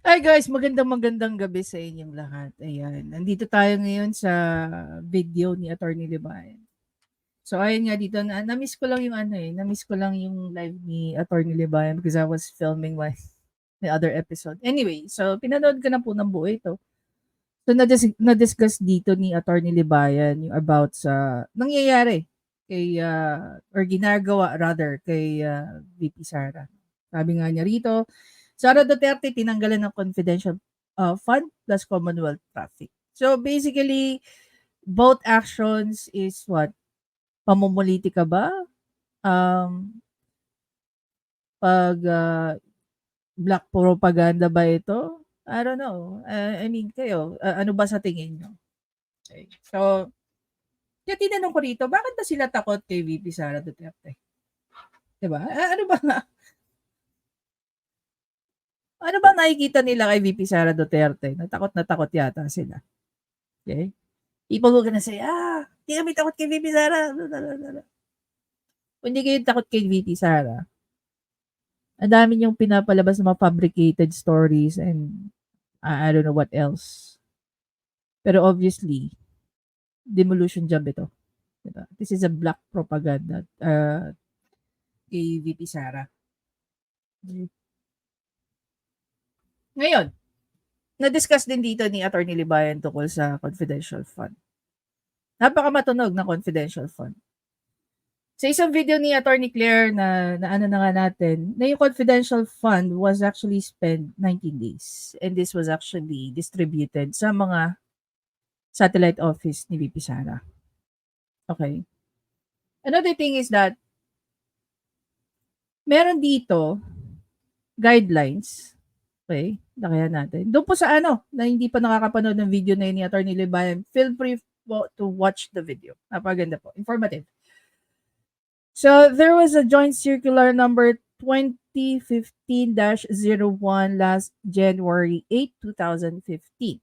Hi guys, magandang gabi sa inyong lahat. Ayan, nandito tayo ngayon sa video ni Attorney Libayan. So ayun nga dito, na-miss ko lang yung na-miss ko lang yung live ni Attorney Libayan because I was filming my other episode. Anyway, so pinanood ko na po ng buo ito. So na-discuss dito ni Attorney Libayan yung about sa nangyayari kay or ginagawa rather kay VP Sara. Sabi nga niya rito, Sara Duterte tinanggalan ng confidential fund plus Commonwealth traffic. So basically, both actions is what? Pamumulitika ba? Um, pag black propaganda ba ito? I don't know. I mean, kayo, ano ba sa tingin nyo? Okay. So, kaya tinanong ko rito, bakit ba sila takot kay VP Sara Duterte? Diba? Ano ba nga? Ano ba nakikita nila kay VP Sara Duterte? Na takot yata sila. Okay? People were gonna say, hindi kami takot kay VP Sara. Kung hindi kayo takot kay VP Sara, ang dami niyong pinapalabas ng mga fabricated stories and I don't know what else. Pero obviously, demolition job ito. Diba? This is a black propaganda kay VP Sara. Ngayon, na-discuss din dito ni Attorney Libayan tungkol sa confidential fund. Napakamatunog na confidential fund. Sa isang video ni Attorney Claire na ano na nga natin, na yung confidential fund was actually spent 19 days. And this was actually distributed sa mga satellite office ni VP Sara. Okay. Another thing is that meron dito guidelines. Okay, lakayan natin. Doon po sa ano, na hindi pa nakakapanood ng video na yun ni Attorney Libayan, feel free po to watch the video. Napaganda po. Informative. So there was a joint circular number 2015-01 last January 8, 2015.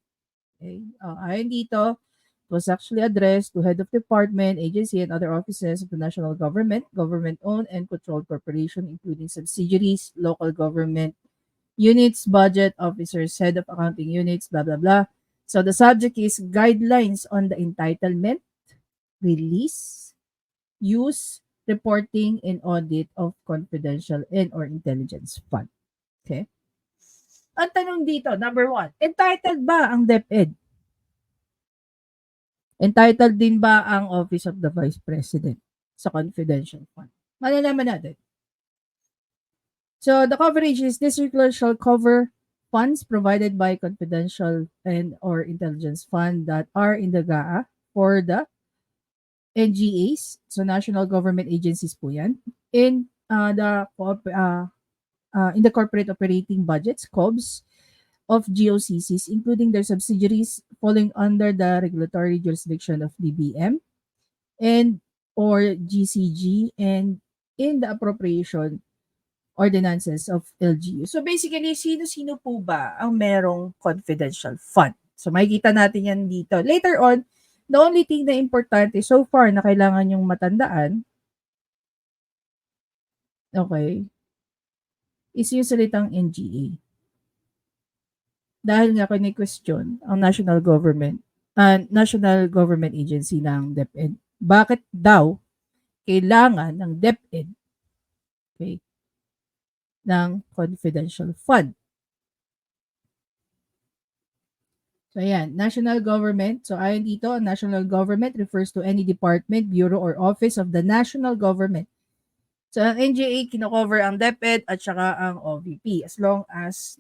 Okay. Ayon dito, it was actually addressed to head of department, agency, and other offices of the national government, government-owned and controlled corporation, including subsidiaries, local government units, budget officers, head of accounting units, blah, blah, blah. So the subject is guidelines on the entitlement, release, use, reporting, and audit of confidential and or intelligence fund. Okay? Ang tanong dito, number one, entitled ba ang DepEd? Entitled din ba ang Office of the Vice President sa confidential fund? Malalaman natin. So the coverage is this circular shall cover funds provided by confidential and or intelligence fund that are in the GAA for the NGAs, so national government agencies po yan, in in the corporate operating budgets, COBs, of GOCCs, including their subsidiaries falling under the regulatory jurisdiction of DBM and or GCG and in the appropriation ordinances of LGU. So basically, sino-sino po ba ang merong confidential fund? So makikita natin yan dito. Later on, the only thing na importante so far na kailangan yung matandaan, okay, is yung salitang NGA. Dahil nga kini-question ang national government agency ng DepEd. Bakit daw kailangan ng DepEd, okay, ng confidential fund? So ayan, national government. So ayon dito, national government refers to any department, bureau, or office of the national government. So ang NGA kino-cover ang DepEd at saka ang OVP as long as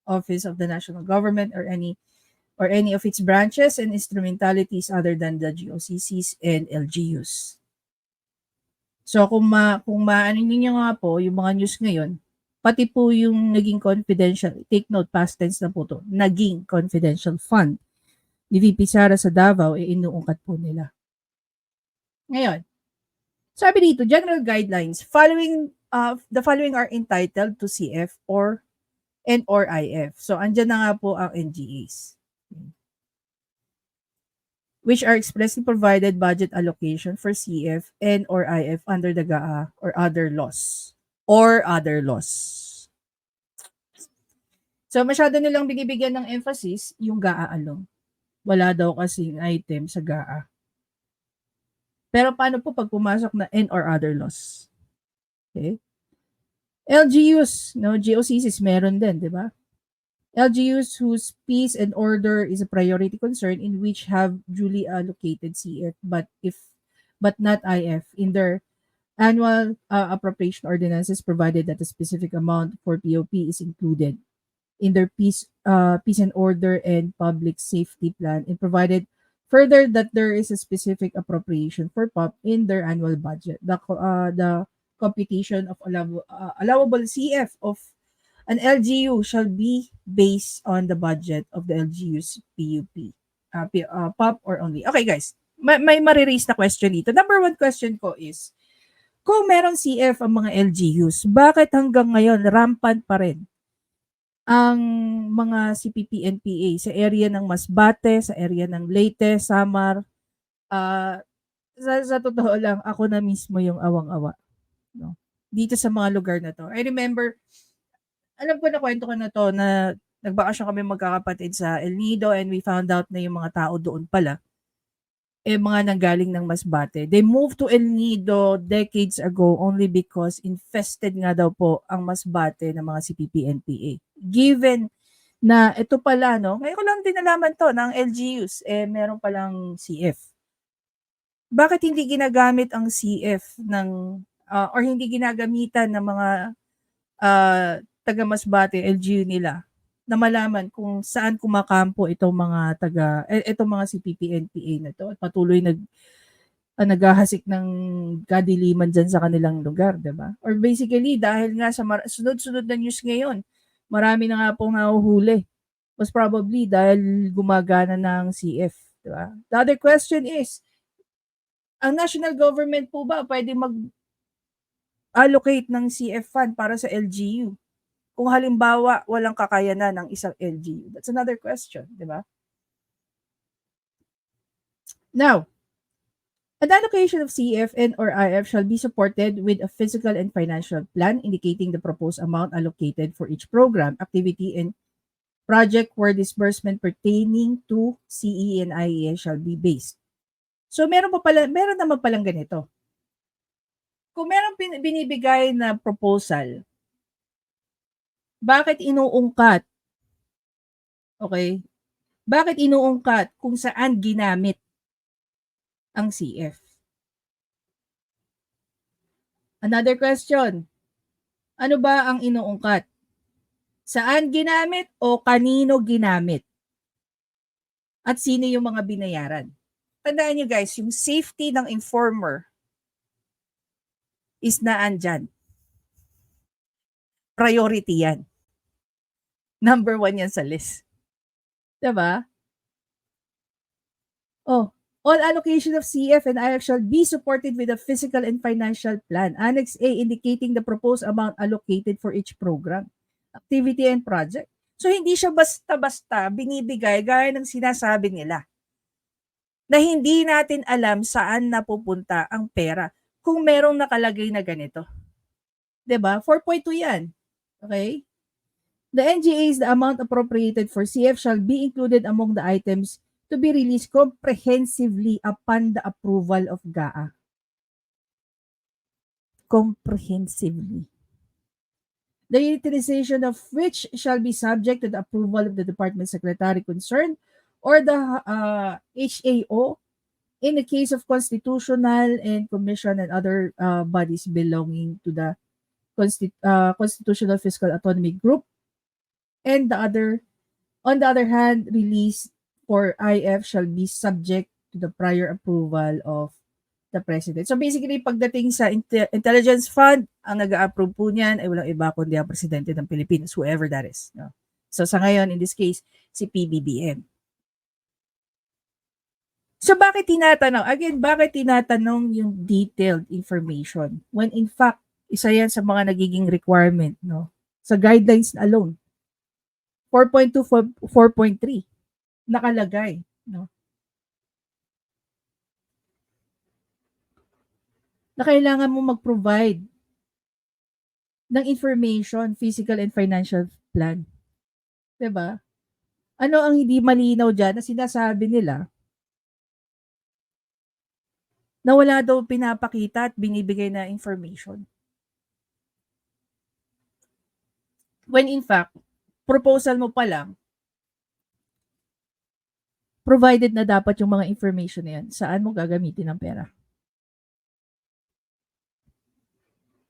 office of the national government or any of its branches and instrumentalities other than the GOCCs and LGUs. So kung maano niyo nga po yung mga news ngayon, pati po yung naging confidential, take note, past tense na po to, naging confidential fund ni VP Sara sa Davao, inuungkat po nila. Ngayon, sabi dito, general guidelines, the following are entitled to CF or IF. So, andyan na nga po ang NGAs, which are expressly provided budget allocation for CF and or IF under the GAA or other laws. So, masyado nilang binibigyan ng emphasis yung GAA alone. Wala daw kasing item sa GAA. Pero paano po pag pumasok na and or other laws? Okay? LGUs, no, GOCCs meron din, di ba? LGUs whose peace and order is a priority concern in which have duly allocated CF but not IF in their annual appropriation ordinances provided that a specific amount for POP is included in their peace and order and public safety plan and provided further that there is a specific appropriation for POP in their annual budget. The computation of allowable CF of an LGU shall be based on the budget of the LGU's PUP, POP or only. Okay guys, may marirelease na question dito. Number one question ko is, kung merong CF ang mga LGUs, bakit hanggang ngayon rampant pa rin ang mga CPP-NPA sa area ng Masbate, sa area ng Leyte, Samar? Sa totoo lang, ako na mismo yung awang-awa, no? Dito sa mga lugar na to. I remember, alam ko na kwento ko na to na nagbakasyon kami magkakapatid sa El Nido and we found out na yung mga tao doon pala mga nanggaling ng Masbate. They moved to El Nido decades ago only because infested nga daw po ang Masbate ng mga CPP-NPA. Given na ito pala, no, ngayon ko lang din nalaman to ng LGUs, meron palang CF. Bakit hindi ginagamit ang CF ng, or hindi ginagamitan ng mga taga Masbate, LGU nila, na malaman kung saan kumakampo itong mga itong mga CPP-NPA na to at patuloy naghahasik ng kadiliman dyan sa kanilang lugar, di ba? Or basically, dahil nga sa sunod-sunod na news ngayon, marami na nga pong nahuhuli. Most probably dahil gumagana ng CF, di ba? The other question is, ang national government po ba pwede mag-allocate ng CF fund para sa LGU? Kung halimbawa, walang kakayanan ng isang LGU. That's another question, di ba? Now, an allocation of CF and or IF shall be supported with a physical and financial plan indicating the proposed amount allocated for each program, activity, and project where disbursement pertaining to CE and IES shall be based. So, meron naman palang ganito. Kung meron binibigay na proposal, bakit inuungkat? Okay? Bakit inuungkat kung saan ginamit ang CF? Another question. Ano ba ang inuungkat? Saan ginamit o kanino ginamit? At sino yung mga binayaran? Tandaan nyo guys, yung safety ng informer is naandyan. Priority yan. Number 1 yan sa list. Diba? Oh, all allocation of CF and IF shall be supported with a physical and financial plan. Annex A indicating the proposed amount allocated for each program, activity, and project. So, hindi siya basta-basta binibigay gaya ng sinasabi nila na hindi natin alam saan napupunta ang pera kung merong nakalagay na ganito. 'Di ba? 4.2 yan. Okay? The NGA's the amount appropriated for CF shall be included among the items to be released comprehensively upon the approval of GAA. Comprehensively. The utilization of which shall be subject to the approval of the department secretary concerned or the HAO in the case of constitutional and commission and other bodies belonging to the Constitutional Fiscal Autonomy Group. And on the other hand, release for IF shall be subject to the prior approval of the President. So basically, pagdating sa Intelligence Fund, ang nag-a-approve po niyan ay walang iba kundi ang Presidente ng Pilipinas, whoever that is. No? So sa ngayon, in this case, si PBBM. So bakit tinatanong? Again, bakit tinatanong yung detailed information when in fact, isa yan sa mga nagiging requirement, no? Sa guidelines alone. 4.2, 4.3 nakalagay, no? Na kailangan mo mag-provide ng information, physical and financial plan. 'di ba? Ano ang hindi malinaw diyan na sinasabi nila na wala daw pinapakita at binibigay na information. When in fact, proposal mo pa lang, provided na dapat yung mga information na yan, saan mo gagamitin ang pera.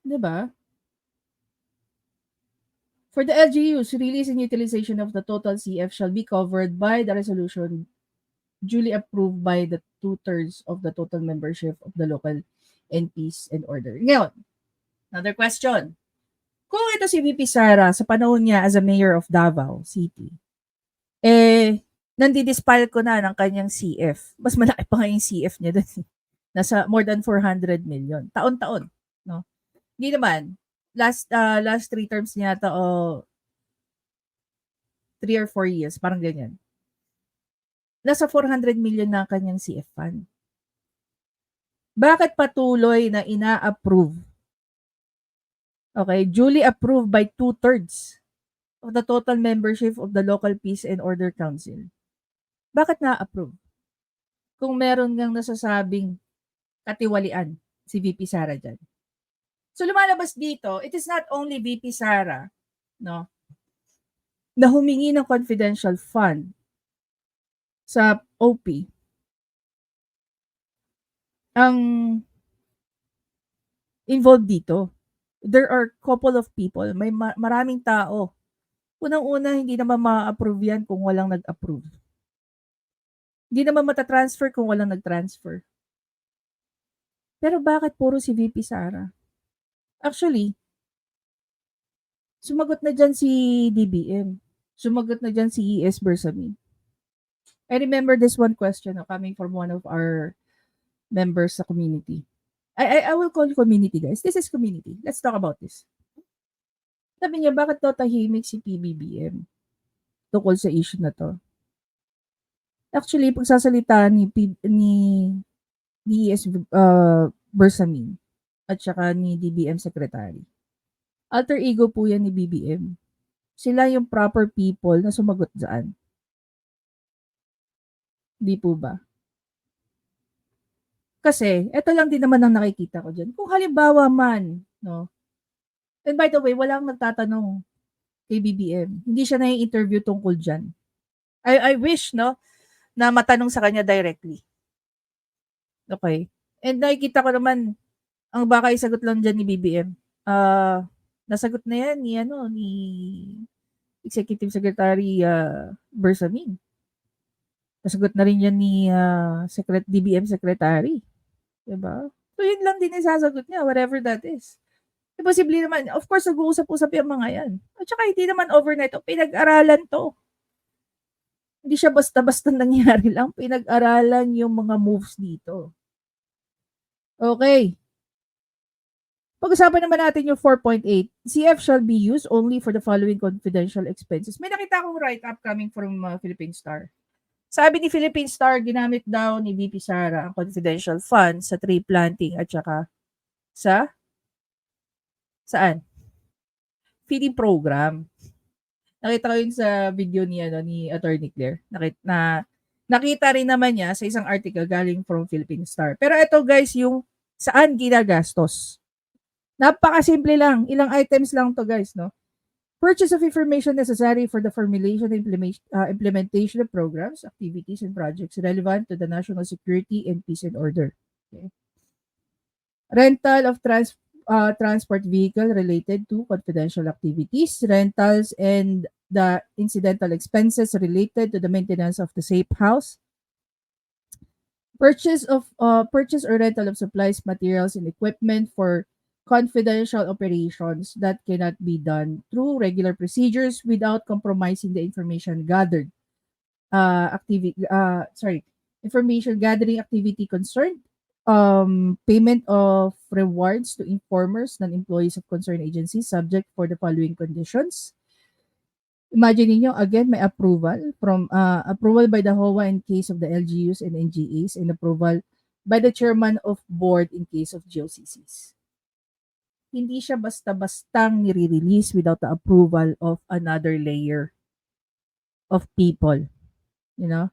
'Di ba? For the LGUs, release and utilization of the total CF shall be covered by the resolution duly approved by the two-thirds of the total membership of the local NPs and order. Ngayon, another question. Kung ito si VP Sara sa panahon niya as a mayor of Davao City, nandidispal ko na ng kanyang CF. Mas malaki pa nga yung CF niya doon. Nasa more than 400 million. Taon-taon. No? Hindi naman. Last 3 terms niya ata o 3 or 4 years. Parang ganyan. Nasa 400 million na kanyang CF fund. Bakit patuloy na ina-approve? Okay, duly approved by two-thirds of the total membership of the local Peace and Order Council. Bakit na-approve? Kung meron ngang nasasabing katiwalian si VP Sara dyan. So lumalabas dito, it is not only VP Sara, no, na humingi ng confidential fund sa OP. Ang involved dito, there are couple of people, may maraming tao. Unang-una, hindi naman ma-approve yan kung walang nag-approve. Hindi naman matatransfer kung walang nag-transfer. Pero bakit puro si VP Sara? Actually, sumagot na dyan si DBM. Sumagot na dyan si ES Bersamin. I remember this one question coming from one of our members sa community. I will call community, guys. This is community. Let's talk about this. Sabi niya, bakit daw tahimik si PBBM tungkol sa issue na to? Actually, pagsasalita ni ES Bersamin at saka ni DBM Secretary. Alter ego po yan ni BBM. Sila yung proper people na sumagot dyan. Di po ba? Kasi, eto lang din naman ang nakikita ko dyan. Kung halimbawa man, no, and by the way, walang nagtatanong kay BBM. Hindi siya na-interview tungkol dyan. I wish, no, na matanong sa kanya directly. Okay. And nakikita ko naman, ang baka isagot lang dyan ni BBM. Nasagot na yan ni Executive Secretary Bersamin. Nasagot na rin yan ni DBM Secretary. Diba? So, yun lang din isasagot niya, whatever that is. Posible naman, of course, nag-uusap-usap yung mga yan. At saka hindi naman overnight, pinag-aralan to. Hindi siya basta-basta nangyari lang, pinag-aralan yung mga moves dito. Okay. Pag-usapan naman natin yung 4.8. CF shall be used only for the following confidential expenses. May nakita akong write-up coming from Philippine Star. Sabi ni Philippine Star, ginamit daw ni VP Sara ang confidential fund sa tree planting at saka saan? Feeding program. Nakita ko yun sa video ni Attorney Claire. Nakita rin naman niya sa isang article galing from Philippine Star. Pero ito guys, yung saan ginagastos. Napakasimple lang. Ilang items lang to guys, no? Purchase of information necessary for the formulation and implementation of programs, activities, and projects relevant to the national security and peace and order. Okay. Rental of transport vehicle related to confidential activities, rentals and the incidental expenses related to the maintenance of the safe house, purchase or rental of supplies, materials, and equipment for confidential operations that cannot be done through regular procedures without compromising the information gathered information gathering activity concerned, payment of rewards to informers, non-employees of concerned agencies subject for the following conditions. Imagine niyo again, may approval by the HOA in case of the LGUs and NGAs, and approval by the chairman of board in case of GOCCs. Hindi siya basta-bastang nire-release without the approval of another layer of people, you know,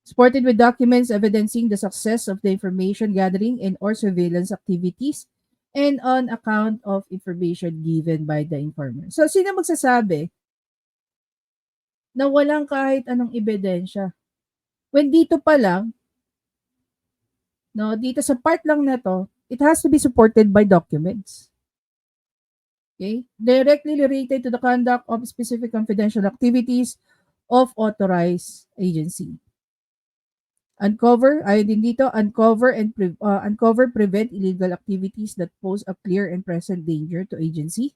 supported with documents evidencing the success of the information gathering and or surveillance activities and on account of information given by the informer. So, sino magsasabi na walang kahit anong ebidensya? When dito pa lang, no, dito sa part lang na to, it has to be supported by documents. Okay? Directly related to the conduct of specific confidential activities of authorized agency. Uncover, ayun din dito, uncover, prevent illegal activities that pose a clear and present danger to agency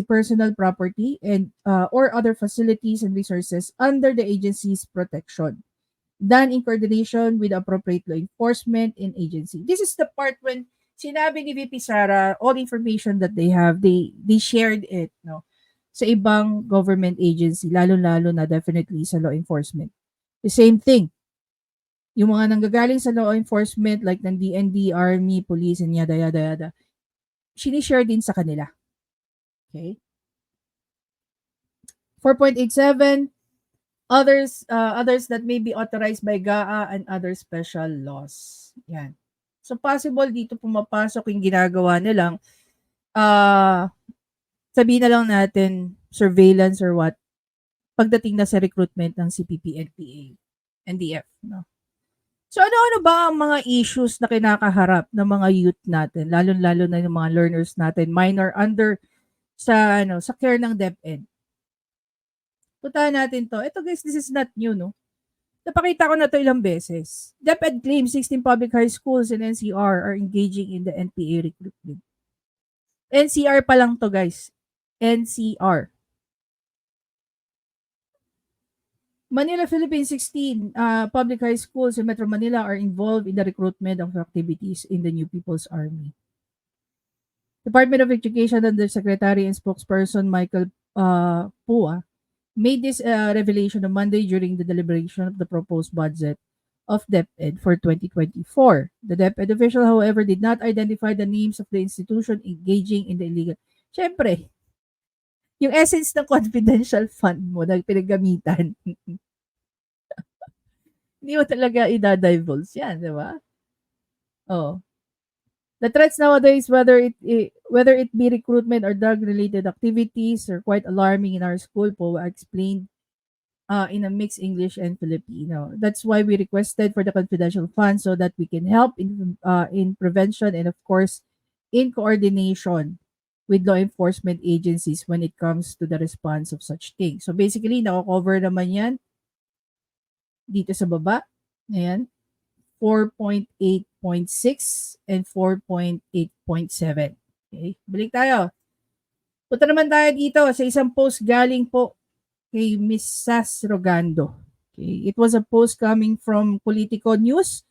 personal property, and or other facilities and resources under the agency's protection, done in coordination with appropriate law enforcement and agency. This is the part when sinabi ni VP Sara, all information that they have, they shared it, no, sa ibang government agency, lalo-lalo na definitely sa law enforcement. The same thing, yung mga nanggagaling sa law enforcement like ng DND, Army, Police, and yada, yada, yada, sinishare din sa kanila. Okay? 4.87, others that may be authorized by GAA and other special laws. Yan. So possible dito pumapasok yung ginagawa nilang sabihin na lang natin surveillance or what pagdating na sa recruitment ng CPP, NPA, NDF, no? So ano-ano ba ang mga issues na kinakaharap ng mga youth natin, lalo-lalo na yung mga learners natin, minor under sa care ng DepEd? Puntahan natin to. Ito guys, this is not new, no? Napakita ko na to ilang beses. DepEd claims 16 public high schools and NCR are engaging in the NPA recruitment. NCR pa lang to guys. NCR. Manila, Philippines, 16 public high schools in Metro Manila are involved in the recruitment of activities in the New People's Army. Department of Education Undersecretary and spokesperson Michael Pua made this revelation on Monday during the deliberation of the proposed budget of DepEd for 2024. The DepEd official, however, did not identify the names of the institution engaging in the illegal. Siyempre, yung essence ng confidential fund mo na pinagamitan, hindi mo talaga i-divulge yan, di ba? Oh. The threats nowadays, whether it be recruitment or drug-related activities, are quite alarming in our school, po explained in a mixed English and Filipino. That's why we requested for the confidential fund so that we can help in prevention and of course in coordination with law enforcement agencies when it comes to the response of such things. So basically, nako-cover naman yan dito sa baba. Ayan. 4.8.6 and 4.8.7. Okay, balik tayo. Punta naman tayo dito sa isang post galing po kay Miss Sas Rogando. Okay, it was a post coming from Politico News.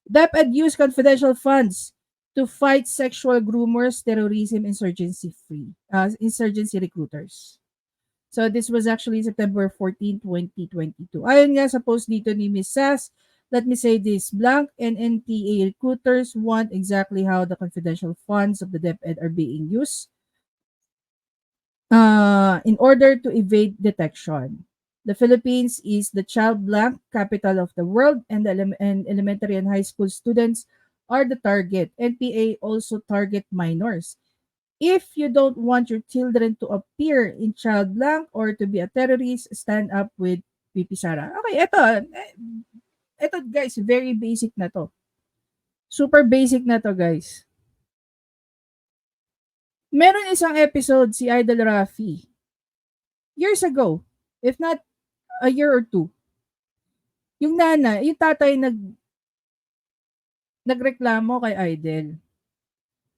DepEd use confidential funds to fight sexual groomers, terrorism, insurgency recruiters. So this was actually September 14, 2022. Ayon nga sa post dito ni Miss Sas, let me say this, blank and NTA recruiters want exactly how the confidential funds of the DepEd are being used in order to evade detection. The Philippines is the child blank capital of the world, and elementary and high school students are the target. NPA also target minors. If you don't want your children to appear in child blank or to be a terrorist, stand up with VP Sara. Okay, ito guys, very basic na to. Super basic na to guys. Meron isang episode si Idol Rafi years ago, if not a year or two. Yung tatay nagreklamo kay Idol.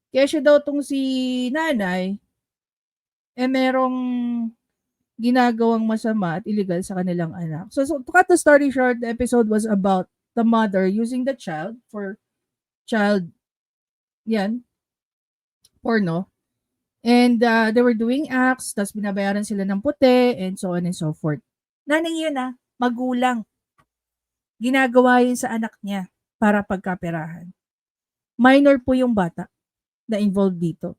Kaya siya daw tong si nanay merong ginagawang masama at illegal sa kanilang anak. So to cut the story short, the episode was about the mother using the child for porno. And they were doing acts, tapos binabayaran sila ng puti, and so on and so forth. Nanay yun magulang. Ginagawa yun sa anak niya para pagkaperahan. Minor po yung bata na involved dito.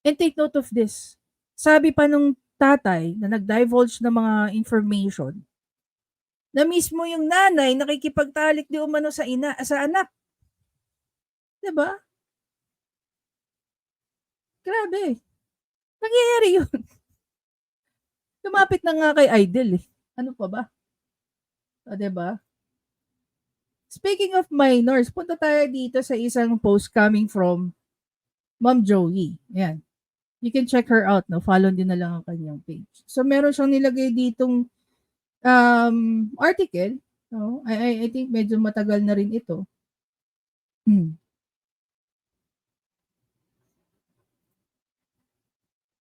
And take note of this. Sabi pa nung tatay na nag-divulge ng mga information na mismo yung nanay nakikipagtalik di umano sa anak, 'di ba? Grabe, nangyayari yun. Lumapit na nga kay Idol, eh, ano pa ba, oh, 'di ba? Speaking of minors, punta tayo dito sa isang post coming from Ma'am Joey, ayan. You can check her out 'no, follow din na lang ang kanyang page. So meron siyang nilagay ditong, article 'no, I think medyo matagal na rin ito. Hmm.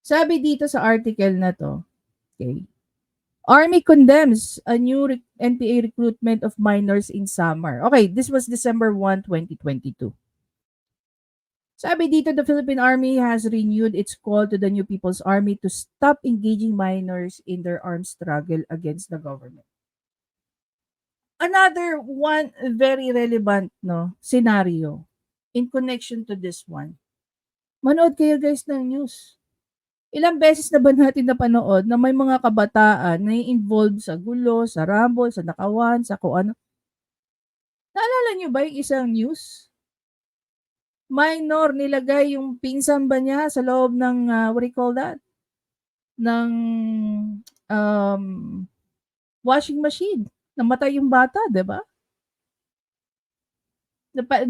Sabi dito sa article na 'to, okay, Army condemns a new NPA recruitment of minors in summer. Okay, this was December 1, 2022. Sabi dito, the Philippine Army has renewed its call to the New People's Army to stop engaging minors in their armed struggle against the government. Another one very relevant no scenario in connection to this one. Manood kayo guys ng news. Ilang beses na ba natin napanood na may mga kabataan na involved sa gulo, sa rumble, sa nakawan, sa kung ano. Naalala niyo ba yung isang news? Minor, nilagay yung pinsan ba niya sa loob ng, what do you call that? Ng um, washing machine. Namatay yung bata, di ba?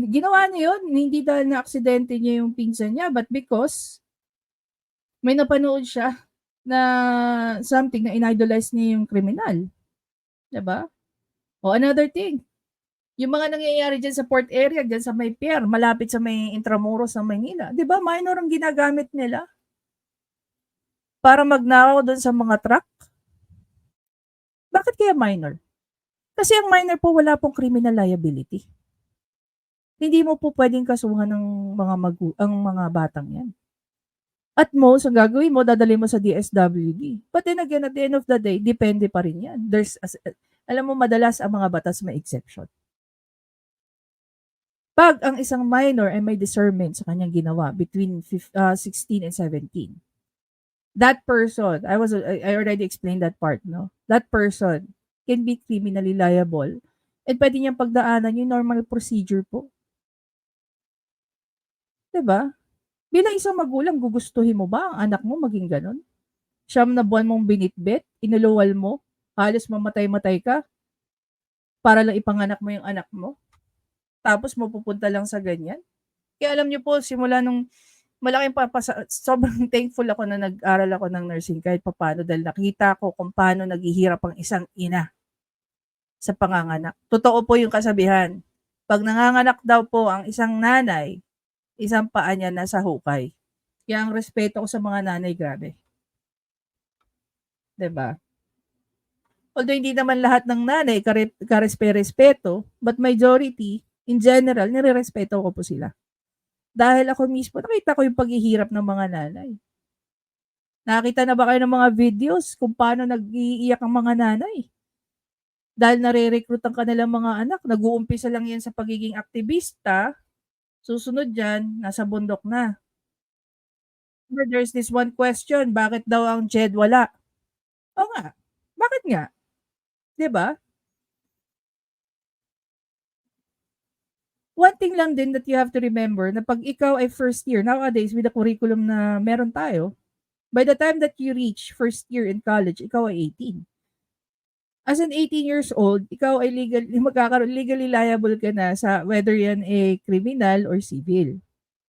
Ginawa niya yun, hindi dahil na-aksidente niya yung pinsan niya, but because may napanood siya na something na in-idolize niya yung kriminal. Diba? O another thing, yung mga nangyayari dyan sa port area, dyan sa may pier, malapit sa may Intramuros sa Maynila, di ba minor ang ginagamit nila para magnakaw doon sa mga truck? Bakit kaya minor? Kasi ang minor po wala pong criminal liability. Hindi mo po pwedeng kasuhan ng ang mga batang yan. At most, ang gagawin mo, dadalhin mo sa DSWD. But then again, at the end of the day, depende pa rin yan. Alam mo, madalas ang mga batas may exception. Pag ang isang minor ay may discernment sa kanyang ginawa between 16 and 17, that person, I already explained that part, no? That person can be criminally liable and pwede niyang pagdaanan yung normal procedure po. Diba? Bilang isang magulang, gugustuhin mo ba ang anak mo maging ganon? Siyam na buwan mong binitbit, inuluwal mo, halos mamatay-matay ka, para lang ipanganak mo yung anak mo. Tapos mapupunta lang sa ganyan. Kaya alam niyo po, simula nung malaking sobrang thankful ako na nag-aral ako ng nursing kahit papaano dahil nakita ko kung paano naghihirap ang isang ina sa panganganak. Totoo po yung kasabihan. Pag nanganganak daw po ang isang nanay, isang paa niya nasa hukay. Kaya ang respeto ko sa mga nanay, grabe. 'Di ba? Although hindi naman lahat ng nanay karespe-respeto, but majority, in general, nirerespeto ko po sila. Dahil ako mismo, nakita ko yung paghihirap ng mga nanay. Nakita na ba kayo ng mga videos kung paano nag-iiyak ang mga nanay? Dahil nare-recruit ang kanilang mga anak, nag-uumpisa lang yan sa pagiging aktivista, susunod dyan, nasa bundok na. There's this one question, bakit daw ang JED wala? O nga, bakit nga? 'Di ba? One thing lang din that you have to remember na pag ikaw ay first year, nowadays with the curriculum na meron tayo, by the time that you reach first year in college, ikaw ay 18. As an 18 years old, ikaw ay legally liable ka na sa whether yan ay criminal or civil,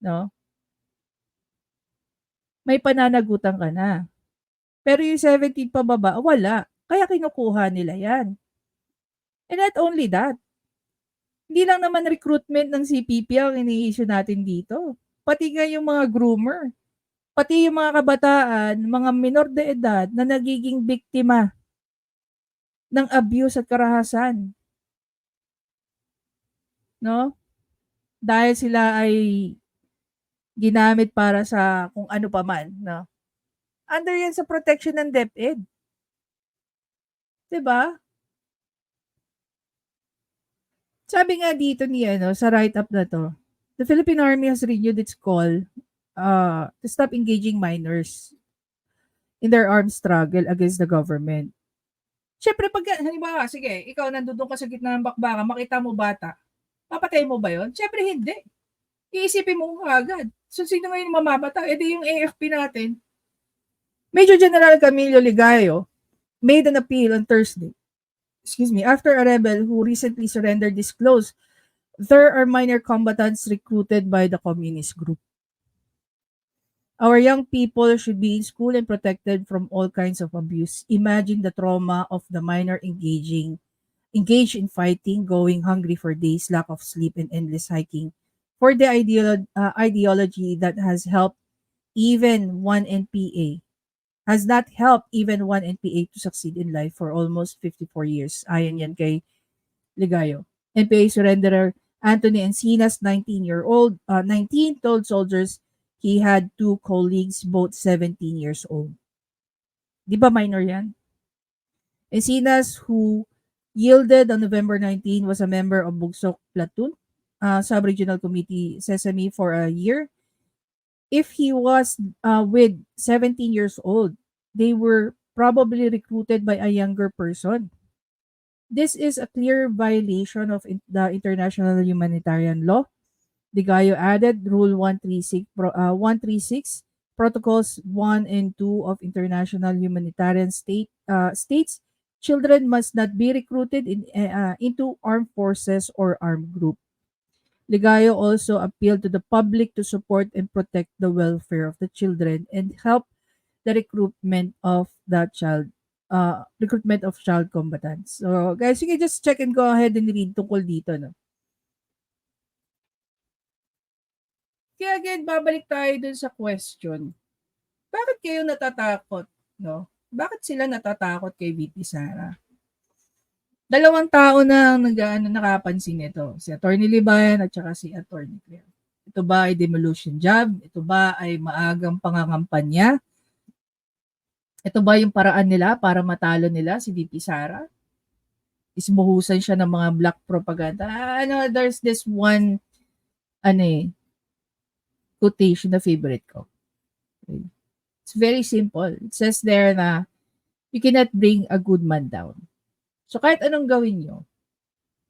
no? May pananagutan ka na. Pero yung 17 pababa, wala. Kaya kinukuha nila yan. And not only that, hindi lang naman recruitment ng CPP ang ini-issue natin dito. Pati nga yung mga groomer. Pati yung mga kabataan, mga minor de edad na nagiging biktima ng abuse at karahasan. No? Dahil sila ay ginamit para sa kung ano pa man. No? Under yan sa protection ng DepEd. 'Di ba? Sabi nga dito ni sa write-up na to, the Philippine Army has renewed its call to stop engaging minors in their armed struggle against the government. Siyempre pag halimbawa, sige, ikaw nandoon ka sa gitna ng bakbakan, makita mo bata, papatayin mo ba 'yon? Siyempre hindi. Iisipin mo kaagad. So sino ngayon mamamatay? Eh di yung AFP natin. Major General Camilo Ligayo made an appeal on Thursday, after a rebel who recently surrendered disclosed there are minor combatants recruited by the communist group. Our young people should be in school and protected from all kinds of abuse. Imagine the trauma of the minor engaged in fighting, going hungry for days, lack of sleep, and endless hiking for the ideology that has not helped even one NPA to succeed in life for almost 54 years. Ayon yan kay Ligayo. NPA surrenderer Anthony Encinas, 19 told soldiers he had two colleagues, both 17 years old. Di ba minor yan? Encinas, who yielded on November 19, was a member of Bugsok Platoon, Sub-Regional Committee Sesame for a year. If he was with 17 years old, they were probably recruited by a younger person. This is a clear violation of the international humanitarian law. Ligayo added Rule 136 Protocols 1 and 2 of international humanitarian states. Children must not be recruited into armed forces or armed group. Ligayo also appealed to the public to support and protect the welfare of the children and help the recruitment of child combatants. So, guys, you can just check and go ahead and read tungkol dito, no? Kaya again, babalik tayo dun sa question. Bakit kayo natatakot, no? Bakit sila natatakot kay VP Sara? Dalawang tao na nakapansin nito. Si Attorney Libayan at saka si Attorney Claire. Ito ba ay demolition job? Ito ba ay maagang pangangampanya? Ito ba yung paraan nila para matalo nila si VP Sara? Ismuhusan siya ng mga black propaganda. There's this one, quotation na favorite ko. Okay. It's very simple. It says there na, you cannot bring a good man down. So kahit anong gawin nyo,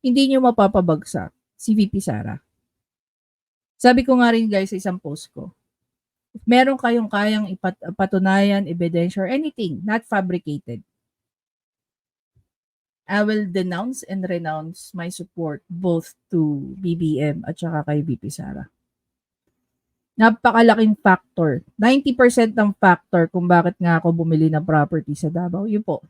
hindi nyo mapapabagsak si VP Sara. Sabi ko nga rin guys sa isang post ko, if meron kayong kayang patunayan, ebidensya, or anything not fabricated, I will denounce and renounce my support both to BBM at saka kay VP Sara. Napakalaking factor. 90% ng factor kung bakit nga ako bumili ng property sa Davao. Yun po.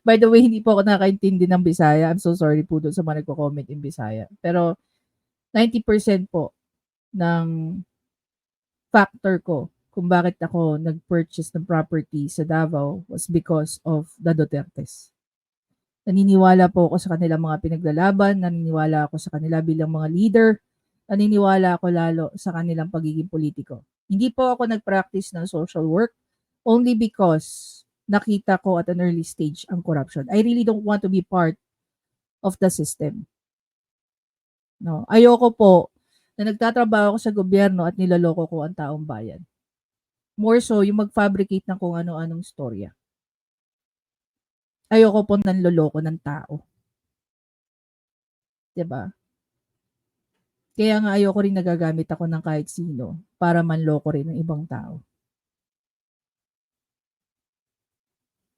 By the way, hindi po ako nakaintindi ng Bisaya. I'm so sorry po doon sa mga nagko-comment in Bisaya. Pero 90% po ng factor ko kung bakit ako nag-purchase ng property sa Davao was because of the Dutertes. Naniniwala po ako sa kanilang mga pinaglalaban, naniniwala ako sa kanila bilang mga leader, naniniwala ako lalo sa kanilang pagiging politiko. Hindi po ako nag-practice ng social work only because nakita ko at an early stage ang corruption. I really don't want to be part of the system. No, ayoko po na nagtatrabaho ako sa gobyerno at niloloko ko ang taong bayan. More so, yung mag-fabricate ng kung ano-anong storya. Ayoko po nanloloko ng tao. 'Di ba? Kaya nga ayoko rin nagagamit ako ng kahit sino para manloko rin ng ibang tao.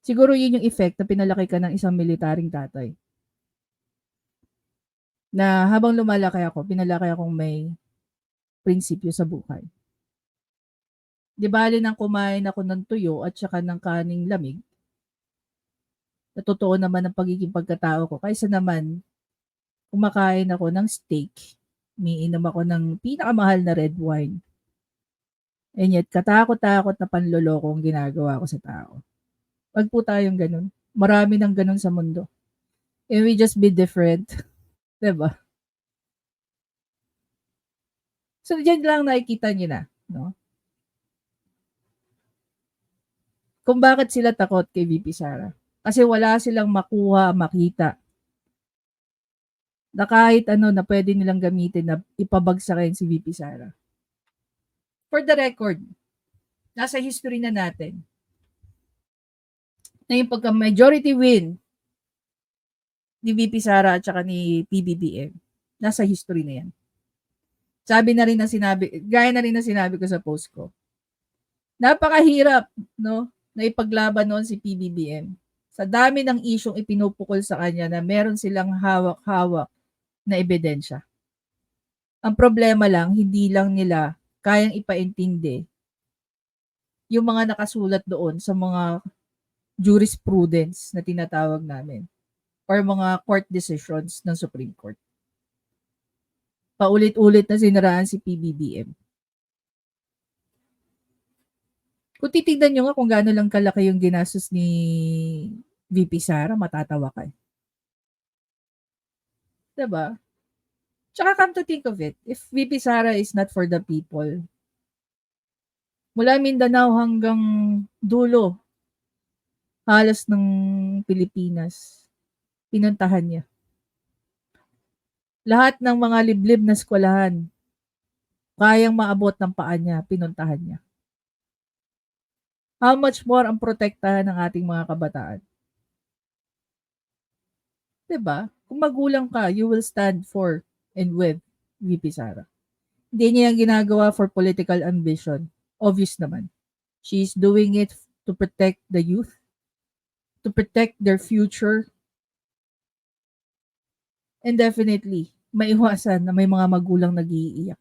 Siguro yun yung effect na pinalaki ka ng isang militaring tatay. Na habang lumalaki ako, pinalaki akong may prinsipyo sa buhay. Di bali nang kumain ako ng tuyo at saka ng kaning lamig, natotoo naman ang pagiging pagkatao ko. Kaysa naman, kumakain ako ng steak, umiinom ako ng pinakamahal na red wine. And yet, katakot-takot na panloloko ang ginagawa ko sa tao. Wag po tayong ganun. Marami ng ganun sa mundo. And we just be different. Diba? So, dyan lang nakikita nyo na. No? Kung bakit sila takot kay VP Sara. Kasi wala silang makita na kahit ano na pwede nilang gamitin na ipabagsakin si VP Sara. For the record, nasa history na natin na yung pagka-majority win ni VP Sara at saka ni PBBM, nasa history na yan. Gaya na rin na sinabi ko sa post ko, napakahirap, no, na ipaglaban noon si PBBM. Sa dami ng isyong ipinupukol sa kanya na meron silang hawak-hawak na ebidensya. Ang problema lang, hindi lang nila kayang ipaintindi yung mga nakasulat doon sa mga jurisprudence na tinatawag namin or mga court decisions ng Supreme Court. Paulit-ulit na siniraan si PBBM. Kung titignan nyo nga kung gaano lang kalaki yung ginastos ni VP Sara, matatawa ka. Diba? Tsaka come to think of it, if VP Sara is not for the people, mula Mindanao hanggang dulo, halos ng Pilipinas, pinuntahan niya. Lahat ng mga liblib na eskwelahan, kayang maabot ng paa niya, pinuntahan niya. How much more ang protektahan ng ating mga kabataan? Diba? Kung magulang ka, you will stand for and with VP Sara. Hindi niya yung ginagawa for political ambition. Obvious naman. She's doing it to protect the youth, to protect their future, and definitely, maiwasan na may mga magulang nag-iiyak.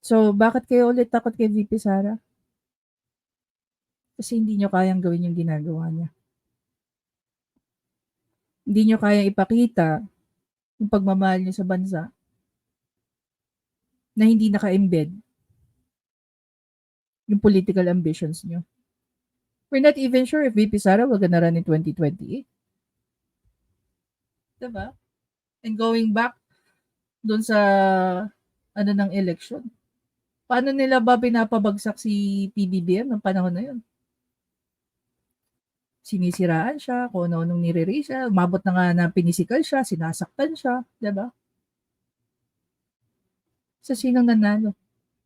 So, bakit kayo ulit takot kay VP Sara? Kasi hindi nyo kayang gawin yung ginagawa niya. Hindi nyo kayang ipakita yung pagmamahal niyo sa bansa na hindi naka-embed yung political ambitions niyo. We're not even sure if VP Sara will gonna run in 2028. Diba? And going back doon sa ng election, paano nila ba pinapabagsak si PBBM ng panahon na yun? Sinisiraan siya, kung ano-anong nire-raise siya, umabot na nga na pinisikal siya, sinasaktan siya, diba? Sa sinong nanalo?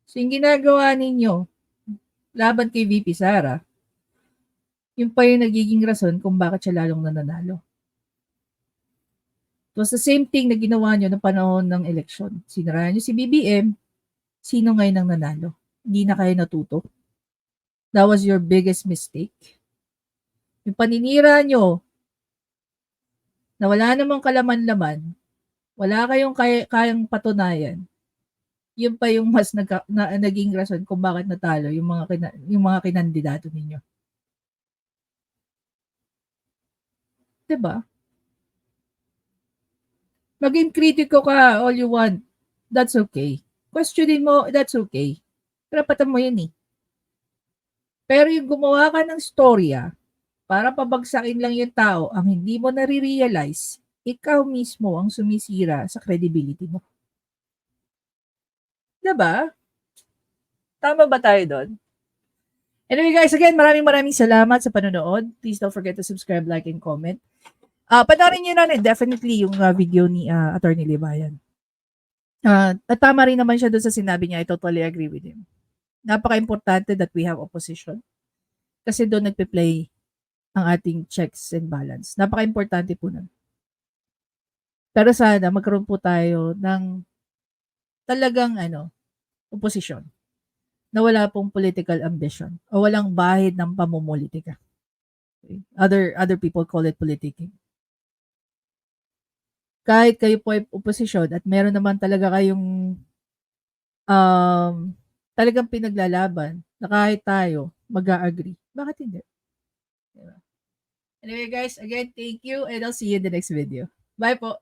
So, yung ginagawa ninyo laban kay VP Sara, yun pa yung nagiging rason kung bakit siya lalong nananalo. It was the same thing na ginawa nyo ng panahon ng eleksyon. Siniraan nyo si BBM, sino ngayon ang nanalo? Hindi na kayo natuto. That was your biggest mistake. Yung paninira nyo na wala namang kalaman-laman, wala kayong kayang patunayan, yun pa yung mas naging rason kung bakit natalo yung mga kinandidato ninyo. Diba? Maging kritiko ka all you want. That's okay. Questionin mo, that's okay. Karapatan mo yun eh. Pero yung gumawa ka ng storya para pabagsakin lang yung tao ang hindi mo nare-realize, ikaw mismo ang sumisira sa credibility mo. Diba? Tama ba tayo doon? Anyway guys, again, maraming salamat sa panonood. Please don't forget to subscribe, like, and comment. Panoorin nyo na definitely yung video ni Attorney Libayan. At tama rin naman siya doon sa sinabi niya. I totally agree with him. Napaka-importante that we have opposition. Kasi doon nagpe-play ang ating checks and balance. Napaka-importante po nun. Pero sana magkaroon po tayo ng talagang opposition na wala pong political ambition o walang bahid ng pamumulitika. Okay? Other people call it politicking. Kahit kayo po ay opposition at meron naman talaga kayong talagang pinaglalaban na kahit tayo mag-a-agree. Bakit hindi? Diba? Anyway guys, again, thank you and I'll see you in the next video. Bye po!